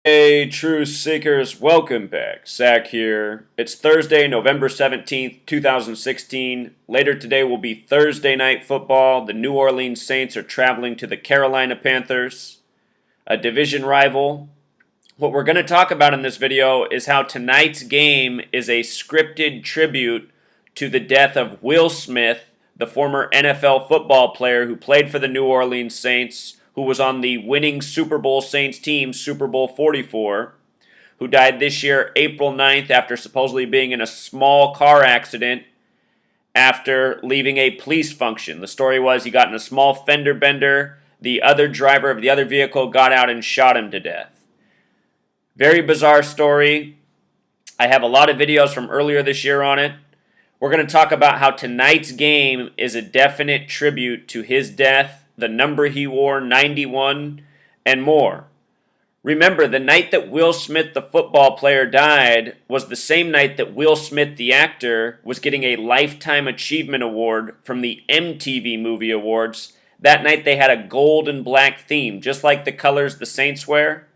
Hey, truth seekers, welcome back. Zach here. It's Thursday, November 17th, 2016. Later today will be Thursday night football. The New Orleans Saints are traveling to the Carolina Panthers, a division rival. What we're going to talk about in this video is how tonight's game is a scripted tribute to the death of Will Smith, the former NFL football player who played for the New Orleans Saints, who was on the winning Super Bowl Saints team, Super Bowl 44, who died this year, April 9th, after supposedly being in a small car accident after leaving a police function. The story was he got in a small fender bender. The other driver of the other vehicle got out and shot him to death. Very bizarre story. I have a lot of videos from earlier this year on it. We're going to talk about how tonight's game is a definite tribute to his death, the number he wore, 91, and more. Remember, the night that Will Smith, the football player, died was the same night that Will Smith, the actor, was getting a Lifetime Achievement Award from the MTV Movie Awards. That night they had a gold and black theme, just like the colors the Saints wear.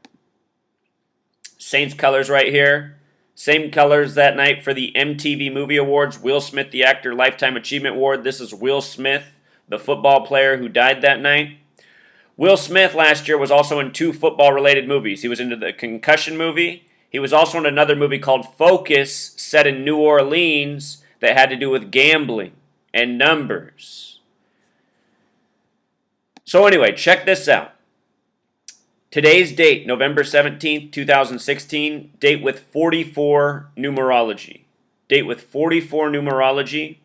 Saints colors right here. Same colors that night for the MTV Movie Awards. Will Smith, the actor, Lifetime Achievement Award. This is Will Smith, the football player who died that night. Will Smith last year was also in two football-related movies. He was in the Concussion movie. He was also in another movie called Focus, set in New Orleans, that had to do with gambling and numbers. So anyway, check this out. Today's date, November 17th, 2016, date with 44 numerology. Date with 44 numerology.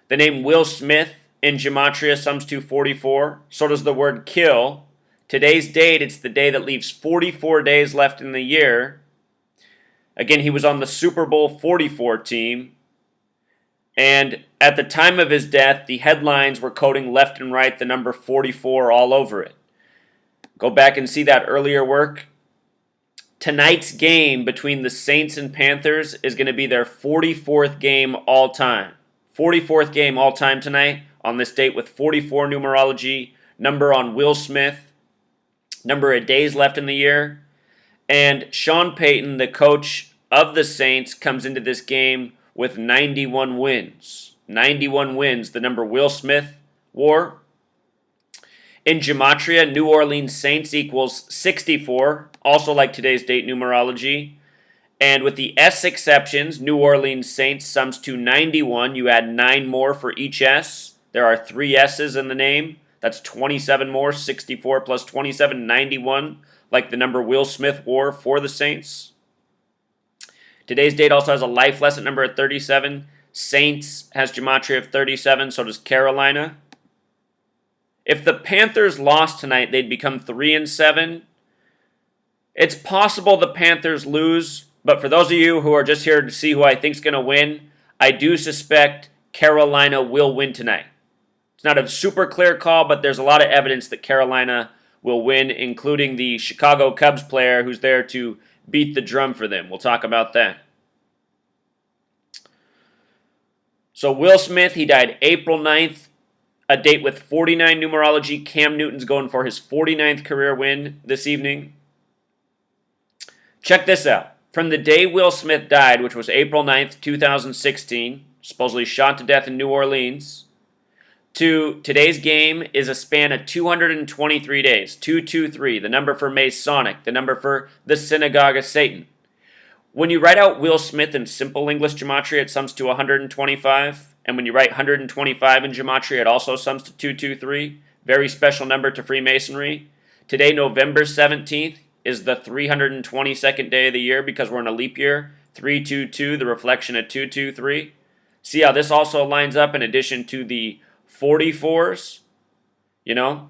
The name Will Smith in gematria sums to 44. So does the word kill. Today's date, it's the day that leaves 44 days left in the year. Again, he was on the Super Bowl 44 team. And at the time of his death, the headlines were coding left and right the number 44 all over it. Go back and see that earlier work. Tonight's game between the Saints and Panthers is going to be their 44th game all time. 44th game all time tonight on this date with 44 numerology, number on Will Smith, number of days left in the year. And Sean Payton, the coach of the Saints, comes into this game with 91 wins. 91 wins, the number Will Smith wore. In gematria, New Orleans Saints equals 64, also like today's date numerology. And with the S exceptions, New Orleans Saints sums to 91. You add 9 more for each S. There are 3 S's in the name. That's 27 more, 64 plus 27, 91, like the number Will Smith wore for the Saints. Today's date also has a life lesson number at 37. Saints has gematria of 37, so does Carolina. If the Panthers lost tonight, they'd become 3-7. It's possible the Panthers lose, but for those of you who are just here to see who I think's going to win, I do suspect Carolina will win tonight. It's not a super clear call, but there's a lot of evidence that Carolina will win, including the Chicago Cubs player who's there to beat the drum for them. We'll talk about that. So Will Smith, he died April 9th. A date with 49 numerology. Cam Newton's going for his 49th career win this evening. Check this out. From the day Will Smith died, which was April 9th, 2016, supposedly shot to death in New Orleans, to today's game is a span of 223 days. 223, the number for Masonic, the number for the Synagogue of Satan. When you write out Will Smith in simple English gematria, it sums to 125. And when you write 125 in gematria, it also sums to 223. Very special number to Freemasonry. Today, November 17th, is the 322nd day of the year because we're in a leap year. 322, the reflection of 223. See how this also lines up in addition to the 44s? You know?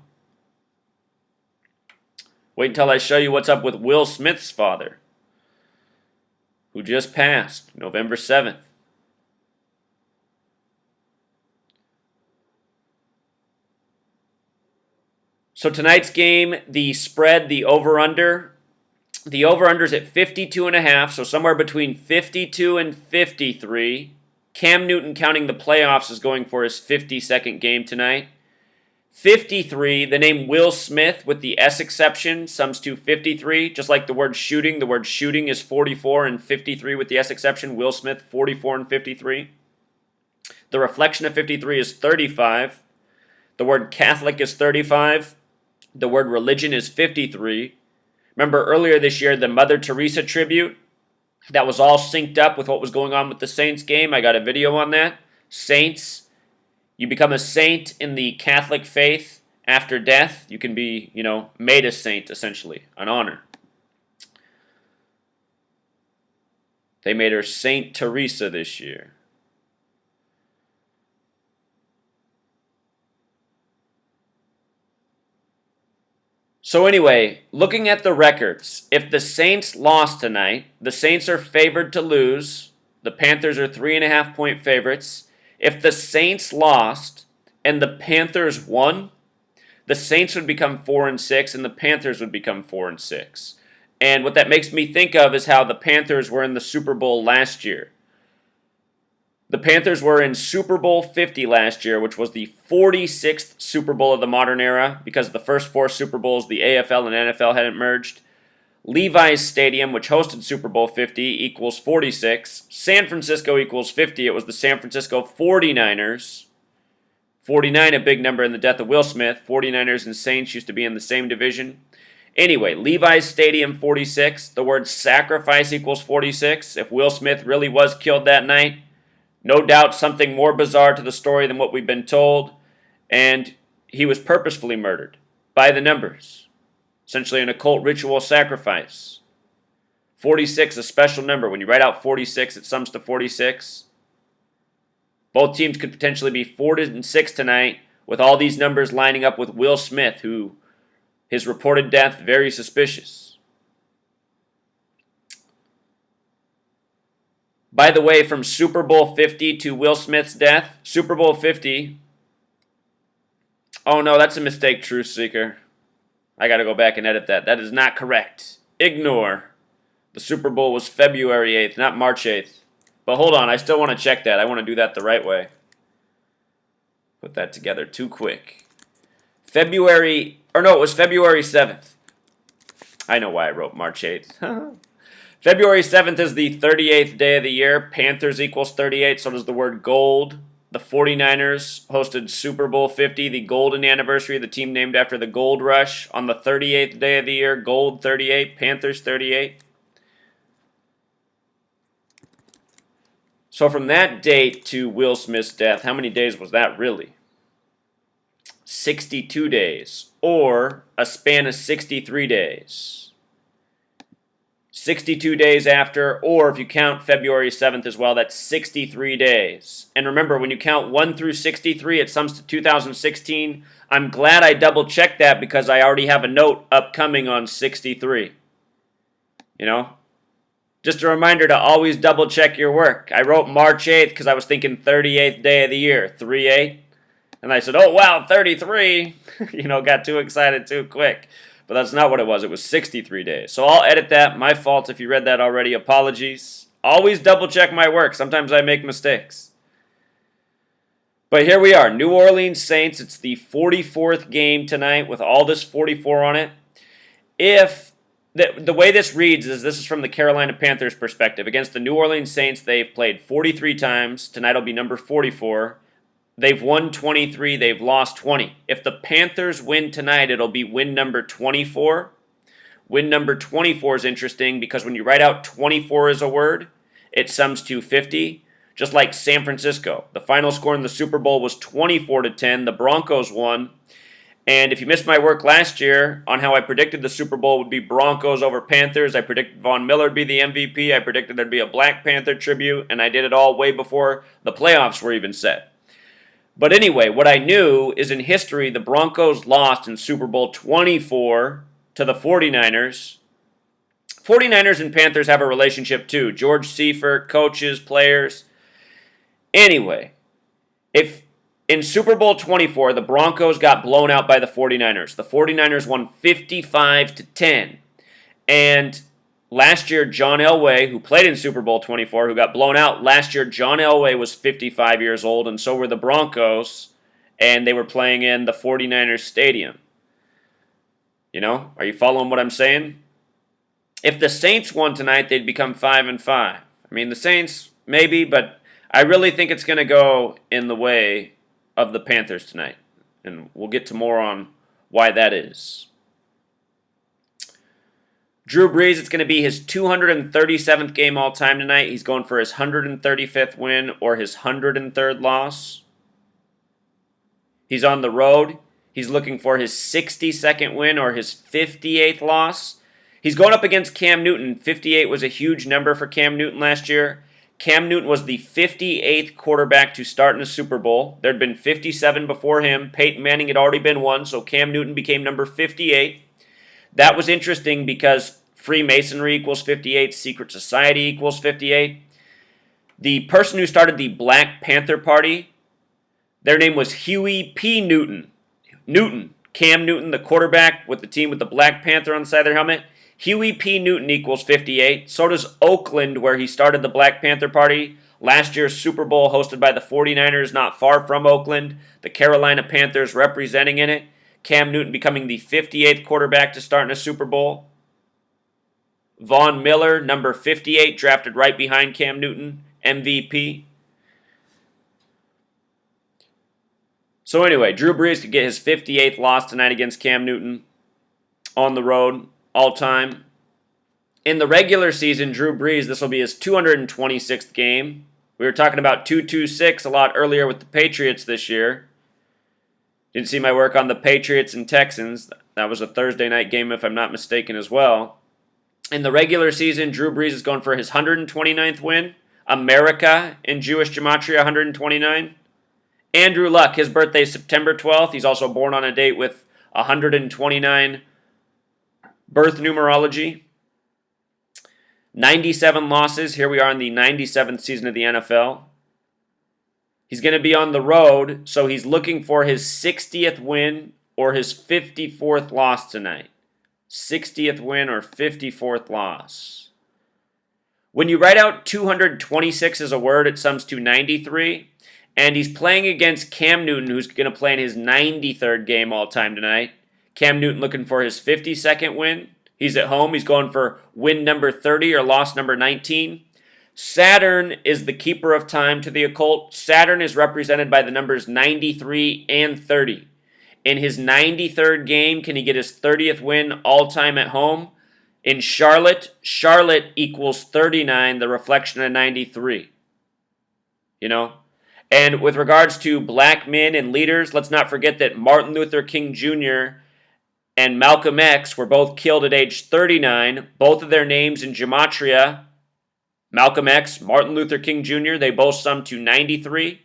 Wait until I show you what's up with Will Smith's father, who just passed November 7th. So tonight's game, the spread, the over-under. The over-under is at 52.5, so somewhere between 52 and 53. Cam Newton, counting the playoffs, is going for his 52nd game tonight. 53, the name Will Smith with the S exception sums to 53, just like the word shooting. The word shooting is 44 and 53 with the S exception. Will Smith, 44 and 53. The reflection of 53 is 35. The word Catholic is 35. The word religion is 53. Remember earlier this year, the Mother Teresa tribute? That was all synced up with what was going on with the Saints game. I got a video on that. Saints. You become a saint in the Catholic faith after death. You can be, made a saint, essentially, an honor. They made her Saint Teresa this year. So anyway, looking at the records, if the Saints lost tonight, the Saints are favored to lose. The Panthers are 3.5-point favorites. If the Saints lost and the Panthers won, the Saints would become 4-6 and the Panthers would become 4-6. And what that makes me think of is how the Panthers were in the Super Bowl last year. The Panthers were in Super Bowl 50 last year, which was the 46th Super Bowl of the modern era because the first 4 Super Bowls, the AFL and NFL hadn't merged. Levi's Stadium, which hosted Super Bowl 50, equals 46. San Francisco equals 50. It was the San Francisco 49ers. 49, a big number in the death of Will Smith. 49ers and Saints used to be in the same division. Anyway, Levi's Stadium, 46. The word sacrifice equals 46. If Will Smith really was killed that night, no doubt something more bizarre to the story than what we've been told. And he was purposefully murdered by the numbers. Essentially an occult ritual sacrifice. 46, a special number. When you write out 46, it sums to 46. Both teams could potentially be 4-6 tonight with all these numbers lining up with Will Smith, who his reported death, very suspicious. By the way, from Super Bowl 50 to Will Smith's death, Super Bowl 50. Oh no, that's a mistake, Truth Seeker. I got to go back and edit that. That is not correct. Ignore. The Super Bowl was February 8th, not March 8th. But hold on, I still want to check that. I want to do that the right way. Put that together too quick. It was February 7th. I know why I wrote March 8th. February 7th is the 38th day of the year. Panthers equals 38, so does the word gold. The 49ers hosted Super Bowl 50, the golden anniversary, the team named after the gold rush, on the 38th day of the year. Gold 38, Panthers 38. So from that date to Will Smith's death, how many days was that really? 62 days, or a span of 63 days. 62 days after, or if you count February 7th as well, that's 63 days. And remember, when you count 1 through 63, it sums to 2016. I'm glad I double-checked that because I already have a note upcoming on 63. Just a reminder to always double-check your work. I wrote March 8th because I was thinking 38th day of the year, 3-8. And I said, oh, wow, 33. Got too excited too quick. But that's not what it was. It was 63 days. So I'll edit that. My fault if you read that already. Apologies. Always double check my work. Sometimes I make mistakes. But here we are. New Orleans Saints. It's the 44th game tonight with all this 44 on it. If the way this reads is this is from the Carolina Panthers perspective. Against the New Orleans Saints, they've played 43 times. Tonight will be number 44. They've won 23, they've lost 20. If the Panthers win tonight, it'll be win number 24. Win number 24 is interesting because when you write out 24 as a word, it sums to 50, just like San Francisco. The final score in the Super Bowl was 24-10. The Broncos won. And if you missed my work last year on how I predicted the Super Bowl would be Broncos over Panthers, I predicted Von Miller would be the MVP, I predicted there'd be a Black Panther tribute, and I did it all way before the playoffs were even set. But anyway, what I knew is in history, the Broncos lost in Super Bowl 24 to the 49ers. 49ers and Panthers have a relationship too. George Seifert, coaches, players. Anyway, if in Super Bowl 24, the Broncos got blown out by the 49ers. The 49ers won 55-10. And last year, John Elway, who played in Super Bowl 24, who got blown out, last year John Elway was 55 years old, and so were the Broncos. and they were playing in the 49ers stadium. You know, are you following what I'm saying? If the Saints won tonight, they'd become 5-5. I mean, the Saints, maybe, but I really think it's going to go in the way of the Panthers tonight. And we'll get to more on why that is. Drew Brees, it's going to be his 237th game all time tonight. He's going for his 135th win or his 103rd loss. He's on the road. He's looking for his 62nd win or his 58th loss. He's going up against Cam Newton. 58 was a huge number for Cam Newton last year. Cam Newton was the 58th quarterback to start in a Super Bowl. There had been 57 before him. Peyton Manning had already been one, so Cam Newton became number 58. That was interesting because Freemasonry equals 58, secret society equals 58. The person who started the Black Panther Party, their name was Huey P. Newton. Cam Newton, the quarterback with the team with the Black Panther on the side of their helmet. Huey P. Newton equals 58. So does Oakland, where he started the Black Panther Party. Last year's Super Bowl hosted by the 49ers, not far from Oakland. The Carolina Panthers representing in it. Cam Newton becoming the 58th quarterback to start in a Super Bowl. Von Miller, number 58, drafted right behind Cam Newton, MVP. So anyway, Drew Brees could get his 58th loss tonight against Cam Newton on the road, all time. In the regular season, Drew Brees, this will be his 226th game. We were talking about 226 a lot earlier with the Patriots this year. Didn't see my work on the Patriots and Texans. That was a Thursday night game, if I'm not mistaken, as well. In the regular season, Drew Brees is going for his 129th win. America in Jewish gematria, 129. Andrew Luck, his birthday is September 12th. He's also born on a date with 129 birth numerology. 97 losses. Here we are in the 97th season of the NFL. He's going to be on the road, so he's looking for his 60th win or his 54th loss tonight. 60th win or 54th loss. When you write out 226 as a word, it sums to 93. And he's playing against Cam Newton, who's going to play in his 93rd game all time tonight. Cam Newton looking for his 52nd win. He's at home. He's going for win number 30 or loss number 19. Saturn is the keeper of time to the occult. Saturn is represented by the numbers 93 and 30. In his 93rd game, can he get his 30th win all-time at home? In Charlotte, Charlotte equals 39, the reflection of 93. You know? And with regards to black men and leaders, let's not forget that Martin Luther King Jr. and Malcolm X were both killed at age 39. Both of their names in gematria, Malcolm X, Martin Luther King Jr., they both sum to 93.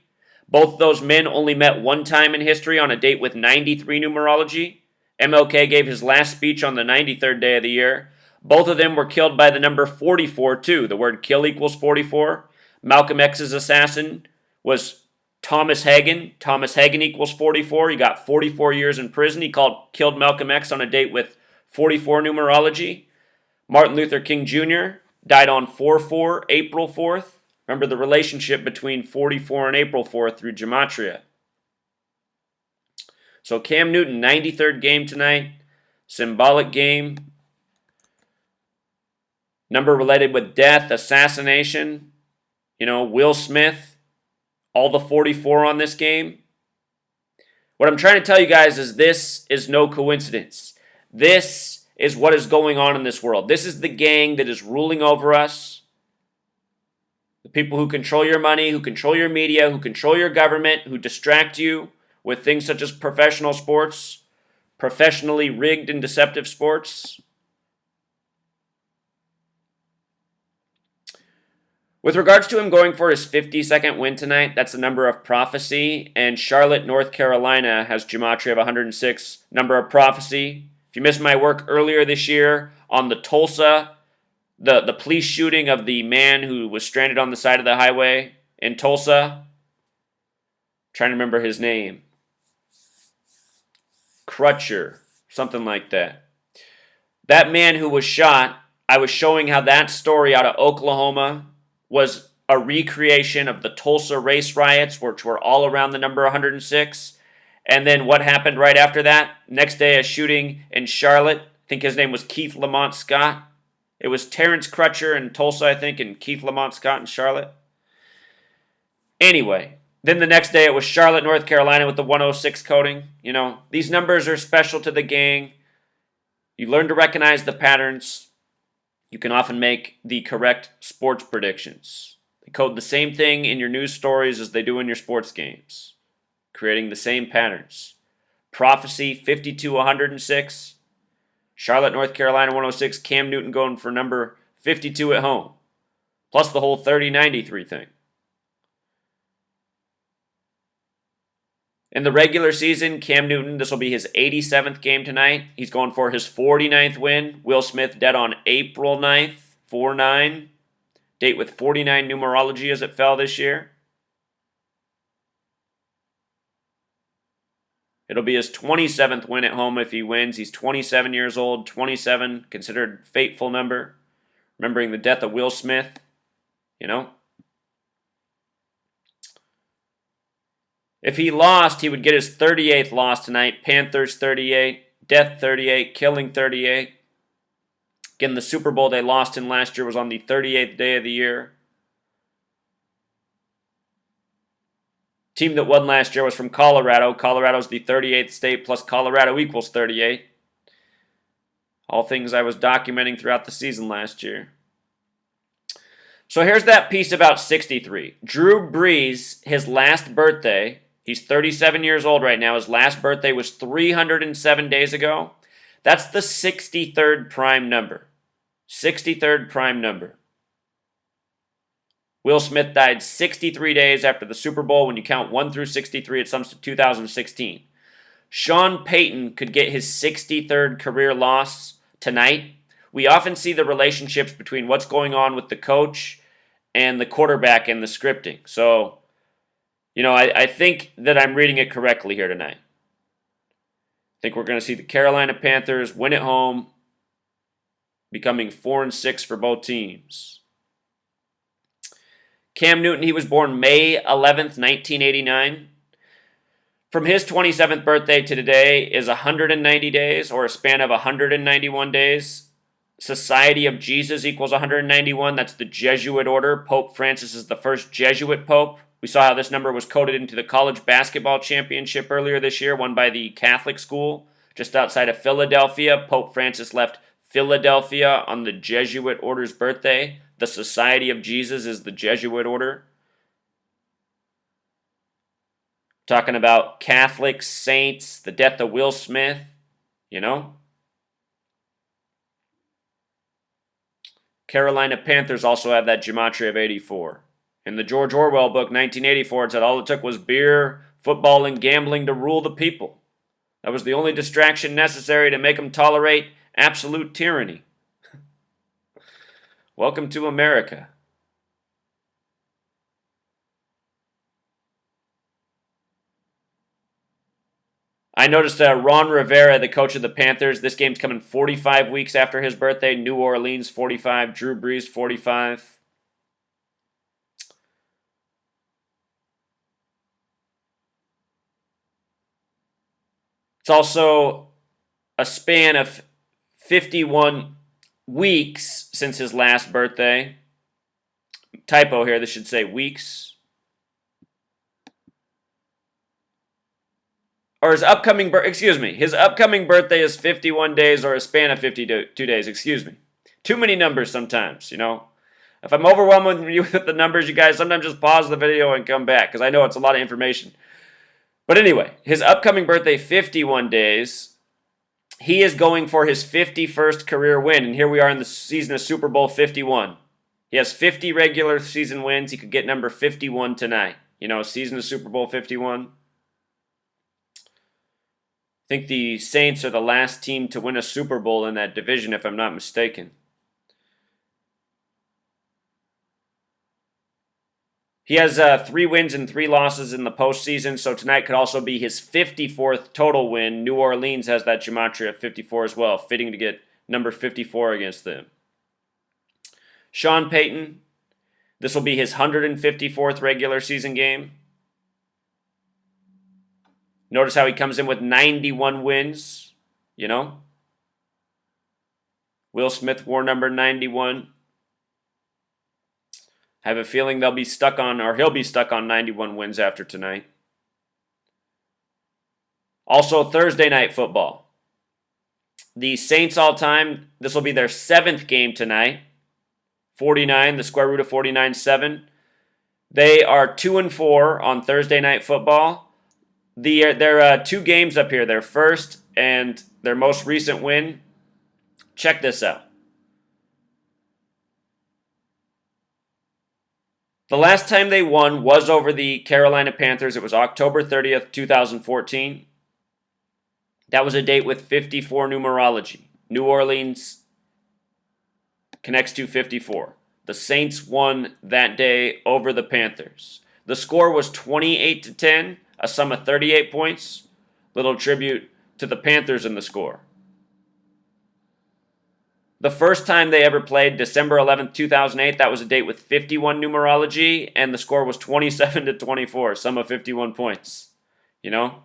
Both of those men only met one time in history on a date with 93 numerology. MLK gave his last speech on the 93rd day of the year. Both of them were killed by the number 44 too. The word kill equals 44. Malcolm X's assassin was Thomas Hagen. Thomas Hagen equals 44. He got 44 years in prison. He killed Malcolm X on a date with 44 numerology. Martin Luther King Jr. died on 4/4, April 4th. Remember the relationship between 44 and April 4th through gematria. So Cam Newton, 93rd game tonight. Symbolic game. Number related with death, assassination. You know, Will Smith. All the 44 on this game. What I'm trying to tell you guys is this is no coincidence. This is what is going on in this world. This is the gang that is ruling over us. The people who control your money, who control your media, who control your government, who distract you with things such as professional sports, professionally rigged and deceptive sports. With regards to him going for his 52nd win tonight, that's the number of prophecy, and Charlotte, North Carolina has gematria of 106, number of prophecy. If you missed my work earlier this year on the Tulsa, the police shooting of the man who was stranded on the side of the highway in Tulsa, I'm trying to remember his name. Crutcher, something like that. That man who was shot, I was showing how that story out of Oklahoma was a recreation of the Tulsa race riots, which were all around the number 106. And then what happened right after that? Next day, a shooting in Charlotte. I think his name was Keith Lamont Scott. It was Terrence Crutcher in Tulsa, I think, and Keith Lamont Scott in Charlotte. Anyway, then the next day it was Charlotte, North Carolina with the 106 coding. You know, these numbers are special to the gang. You learn to recognize the patterns. You can often make the correct sports predictions. They code the same thing in your news stories as they do in your sports games, creating the same patterns. Prophecy 52-106. Charlotte, North Carolina 106. Cam Newton going for number 52 at home. Plus the whole 30-93 thing. In the regular season, Cam Newton, this will be his 87th game tonight. He's going for his 49th win. Will Smith dead on April 9th, 4-9. Date with 49 numerology as it fell this year. It'll be his 27th win at home if he wins. He's 27 years old, 27, considered fateful number. Remembering the death of Will Smith, you know. If he lost, he would get his 38th loss tonight. Panthers 38, death 38, killing 38. Again, the Super Bowl they lost in last year was on the 38th day of the year. Team that won last year was from Colorado. Colorado's the 38th state, plus Colorado equals 38. All things I was documenting throughout the season last year. So here's that piece about 63. Drew Brees, his last birthday, he's 37 years old right now. His last birthday was 307 days ago. That's the 63rd prime number. 63rd prime number. Will Smith died 63 days after the Super Bowl. When you count 1 through 63, it sums to 2016. Sean Payton could get his 63rd career loss tonight. We often see the relationships between what's going on with the coach and the quarterback and the scripting. So, you know, I think that I'm reading it correctly here tonight. I think we're going to see the Carolina Panthers win at home, becoming 4-6 for both teams. Cam Newton, he was born May 11th, 1989. From his 27th birthday to today is 190 days, or a span of 191 days. Society of Jesus equals 191. That's the Jesuit order. Pope Francis is the first Jesuit pope. We saw how this number was coded into the college basketball championship earlier this year, won by the Catholic school just outside of Philadelphia. Pope Francis left Philadelphia on the Jesuit order's birthday. The Society of Jesus is the Jesuit order. Talking about Catholics, saints, the death of Will Smith, you know. Carolina Panthers also have that gematria of 84. In the George Orwell book, 1984, it said all it took was beer, football, and gambling to rule the people. That was the only distraction necessary to make them tolerate absolute tyranny. Welcome to America. I noticed Ron Rivera, the coach of the Panthers, this game's coming 45 weeks after his birthday. New Orleans, 45. Drew Brees, 45. It's also a span of 51 weeks since his last birthday. Typo here, this should say weeks. Or his upcoming birthday is 51 days, or a span of 52 days, excuse me. Too many numbers sometimes, you know. If I'm overwhelming you with the numbers, you guys, sometimes just pause the video and come back, because I know it's a lot of information. But anyway, his upcoming birthday, 51 days. He is going for his 51st career win, and here we are in the season of Super Bowl 51. He has 50 regular season wins. He could get number 51 tonight. You know, season of Super Bowl 51. I think the Saints are the last team to win a Super Bowl in that division, if I'm not mistaken. He has 3 wins and 3 losses in the postseason, so tonight could also be his 54th total win. New Orleans has that gematria of 54 as well, fitting to get number 54 against them. Sean Payton, this will be his 154th regular season game. Notice how he comes in with 91 wins, you know? Will Smith wore number 91. I have a feeling he'll be stuck on 91 wins after tonight. Also, Thursday night football. The Saints all time, this will be their 7th game tonight. 49, the square root of 49, 7. They are 2-4 on Thursday night football. Their 2 games up here, their first and their most recent win. Check this out. The last time they won was over the Carolina Panthers. It was October 30th, 2014. That was a date with 54 numerology. New Orleans connects to 54. The Saints won that day over the Panthers. The score was 28-10, a sum of 38 points. Little tribute to the Panthers in the score. The first time they ever played, December 11th, 2008, that was a date with 51 numerology, and the score was 27-24, sum of 51 points. You know?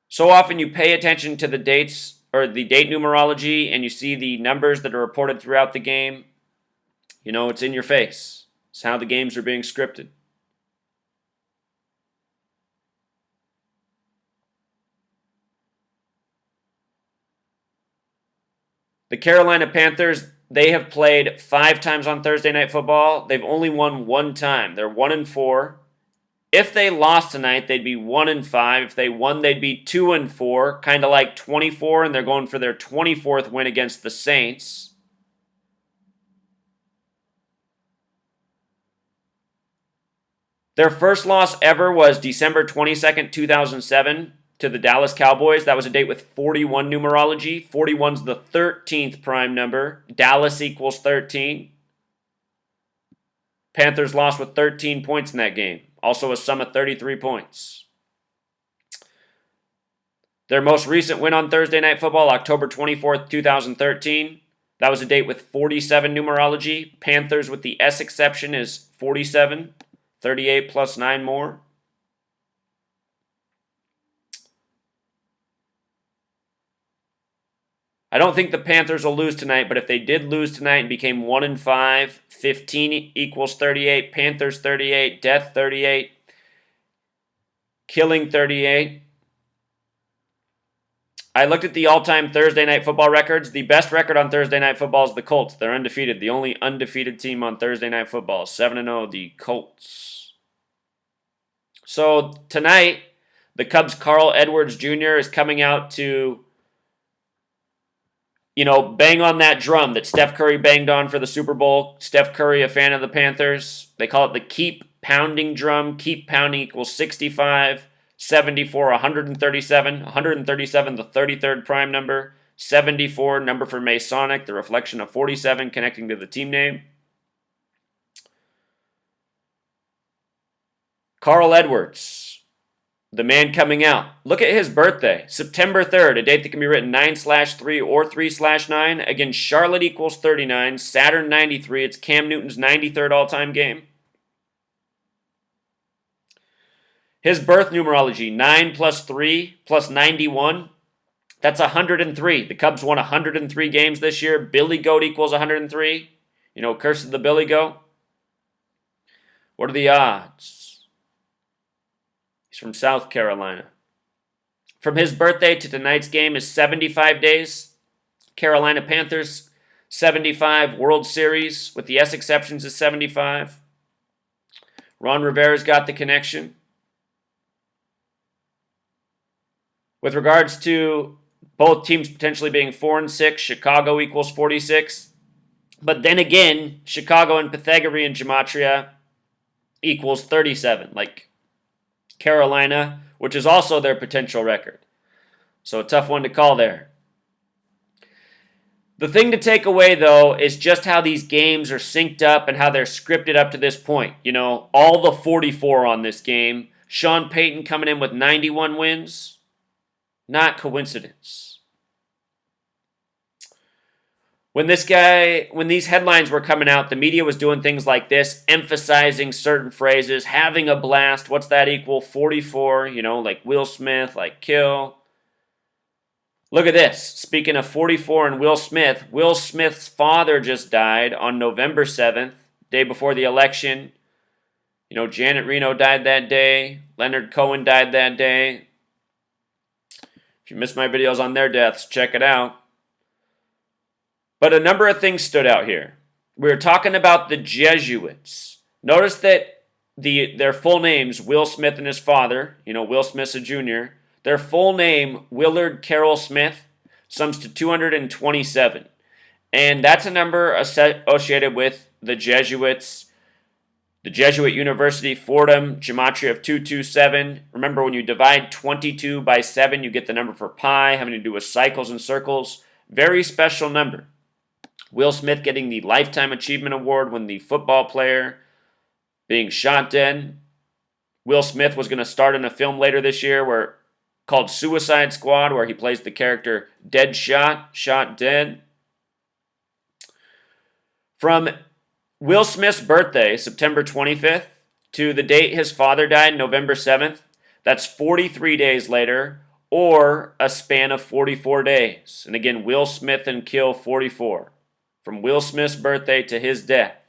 So often you pay attention to the dates, or the date numerology, and you see the numbers that are reported throughout the game. You know, it's in your face. It's how the games are being scripted. The Carolina Panthers, they have played 5 times on Thursday Night Football. They've only won 1 time. They're 1-4. If they lost tonight, they'd be 1-5. If they won, they'd be 2-4, kind of like 24, and they're going for their 24th win against the Saints. Their first loss ever was December 22nd, 2007 to the Dallas Cowboys. That was a date with 41 numerology. 41's the 13th prime number. Dallas equals 13. Panthers lost with 13 points in that game. Also a sum of 33 points. Their most recent win on Thursday Night Football, October 24th, 2013. That was a date with 47 numerology. Panthers with the S exception is 47. 38 plus 9 more. I don't think the Panthers will lose tonight, but if they did lose tonight and became 1-5, 15 equals 38, Panthers 38, death 38, killing 38. I looked at the all-time Thursday Night Football records. The best record on Thursday Night Football is the Colts. They're undefeated. The only undefeated team on Thursday Night Football. 7-0, the Colts. So tonight, the Cubs' Carl Edwards Jr. is coming out to, bang on that drum that Steph Curry banged on for the Super Bowl. Steph Curry, a fan of the Panthers. They call it the keep pounding drum. Keep pounding equals 65. 74, 137. 137, the 33rd prime number. 74, number for Masonic, the reflection of 47 connecting to the team name. Carl Edwards, the man coming out. Look at his birthday, September 3rd, a date that can be written 9/3 or 3/9. Again, Charlotte equals 39, Saturn 93. It's Cam Newton's 93rd all-time game. His birth numerology, 9 plus 3 plus 91. That's 103. The Cubs won 103 games this year. Billy Goat equals 103. Curse of the Billy Goat. What are the odds? He's from South Carolina. From his birthday to tonight's game is 75 days. Carolina Panthers, 75. World Series, with the S exceptions, is 75. Ron Rivera's got the connection. With regards to both teams potentially being 4-6, Chicago equals 46. But then again, Chicago and Pythagorean gematria equals 37, like Carolina, which is also their potential record. So a tough one to call there. The thing to take away, though, is just how these games are synced up and how they're scripted up to this point. All the 44 on this game. Sean Payton coming in with 91 wins. Not coincidence. When these headlines were coming out, the media was doing things like this, emphasizing certain phrases, having a blast. What's that equal? 44, like Will Smith, like kill. Look at this. Speaking of 44 and Will Smith's father just died on November 7th, day before the election. Janet Reno died that day. Leonard Cohen died that day. If you missed my videos on their deaths, check it out. But a number of things stood out here. We were talking about the Jesuits. Notice that their full names, Will Smith and his father, Will Smith's a junior, their full name, Willard Carroll Smith, sums to 227. And that's a number associated with the Jesuits. The Jesuit University, Fordham, gematria of 227. Remember, when you divide 22 by 7, you get the number for pi, having to do with cycles and circles. Very special number. Will Smith getting the Lifetime Achievement Award when the football player being shot dead. Will Smith was going to start in a film later this year called Suicide Squad, where he plays the character Deadshot, shot dead. From Will Smith's birthday, September 25th, to the date his father died, November 7th, that's 43 days later, or a span of 44 days. And again, Will Smith and kill 44. From Will Smith's birthday to his death.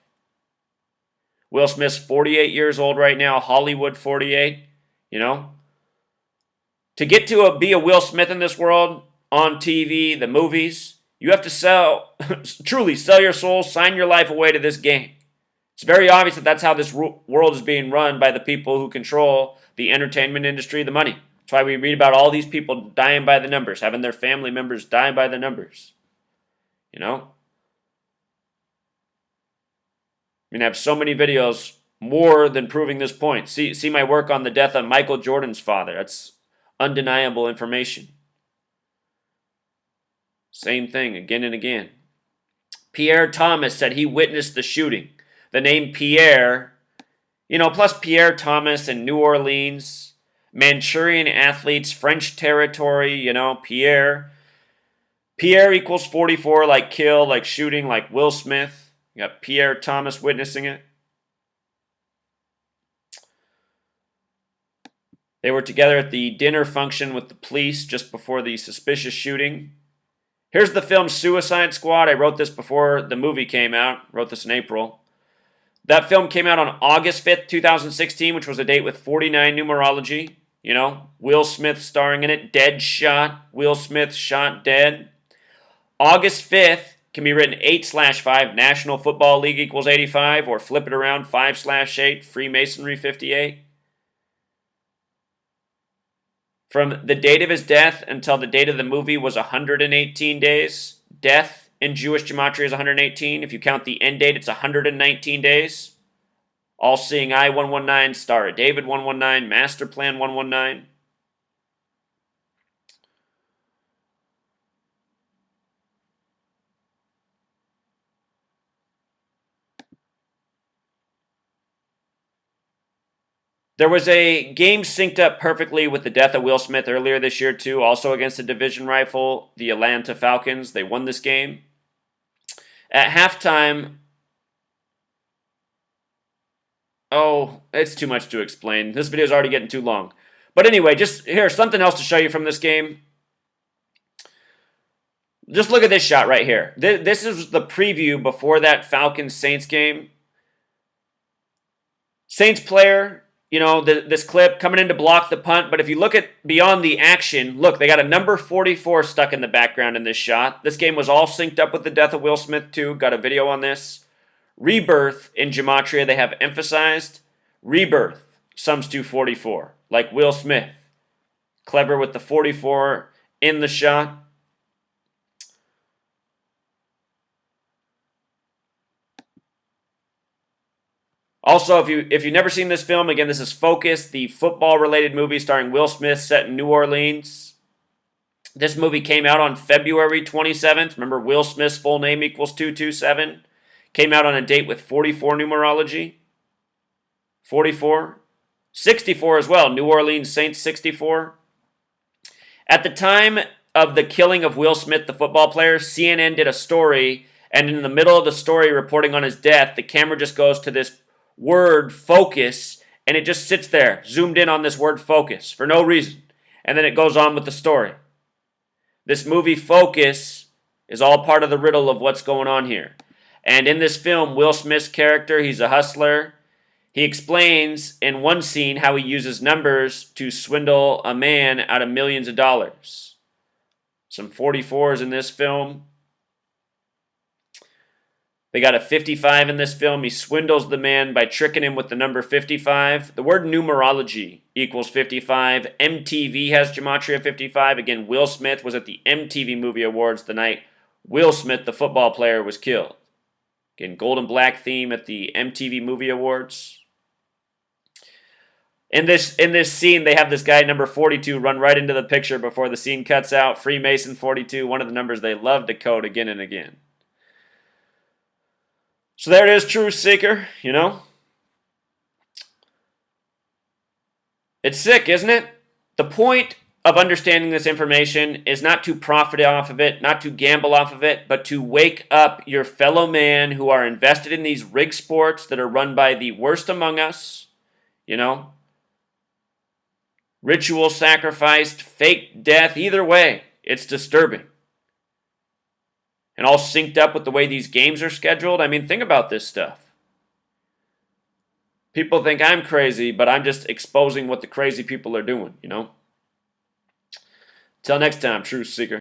Will Smith's 48 years old right now, Hollywood 48, To get to be a Will Smith in this world, on TV, the movies, you have to truly sell your soul, sign your life away to this game. It's very obvious that that's how this world is being run by the people who control the entertainment industry, the money. That's why we read about all these people dying by the numbers, having their family members die by the numbers. I have so many videos more than proving this point. See my work on the death of Michael Jordan's father. That's undeniable information. Same thing again and again. Pierre Thomas said he witnessed the shooting. The name Pierre, plus Pierre Thomas in New Orleans, Manchurian athletes, French territory, Pierre. Pierre equals 44, like kill, like shooting, like Will Smith. You got Pierre Thomas witnessing it. They were together at the dinner function with the police just before the suspicious shooting. Here's the film Suicide Squad. I wrote this before the movie came out. Wrote this in April. That film came out on August 5th, 2016, which was a date with 49 numerology. Will Smith starring in it. Dead shot. Will Smith shot dead. August 5th. Can be written 8/5, National Football League equals 85, or flip it around 5/8, Freemasonry 58. From the date of his death until the date of the movie was 118 days. Death in Jewish gematria is 118. If you count the end date, it's 119 days. All-Seeing Eye 119, Star of David 119, Master Plan 119. There was a game synced up perfectly with the death of Will Smith earlier this year, too. Also against the division rival, the Atlanta Falcons. They won this game. At halftime... Oh, it's too much to explain. This video is already getting too long. But anyway, just here, something else to show you from this game. Just look at this shot right here. This is the preview before that Falcons-Saints game. Saints player... this clip coming in to block the punt, but if you look at beyond the action, look, they got a number 44 stuck in the background in this shot. This game was all synced up with the death of Will Smith, too. Got a video on this. Rebirth in gematria, they have emphasized. Rebirth sums to 44, like Will Smith. Clever with the 44 in the shot. Also, if you've never seen this film, again, this is Focus, the football-related movie starring Will Smith set in New Orleans. This movie came out on February 27th. Remember, Will Smith's full name equals 227. Came out on a date with 44 numerology. 44. 64 as well. New Orleans Saints 64. At the time of the killing of Will Smith, the football player, CNN did a story And in the middle of the story reporting on his death, the camera just goes to this word focus, and it just sits there, zoomed in on this word focus for no reason. And then it goes on with the story. This movie Focus is all part of the riddle of what's going on here. And in this film, Will Smith's character, he's a hustler. He explains in one scene how he uses numbers to swindle a man out of millions of dollars. Some 44s in this film. They got a 55 in this film. He swindles the man by tricking him with the number 55. The word numerology equals 55. MTV has gematria 55. Again, Will Smith was at the MTV Movie Awards the night Will Smith, the football player, was killed. Again, gold and black theme at the MTV Movie Awards. In this scene, they have this guy, number 42, run right into the picture before the scene cuts out. Freemason 42, one of the numbers they love to code again and again. So there it is, Truth Seeker, you know. It's sick, isn't it? The point of understanding this information is not to profit off of it, not to gamble off of it, but to wake up your fellow man who are invested in these rig sports that are run by the worst among us, you know. Ritual sacrificed, fake death, either way, it's disturbing. And all synced up with the way these games are scheduled. I mean, think about this stuff. People think I'm crazy, but I'm just exposing what the crazy people are doing, you know? Till next time, Truth Seeker.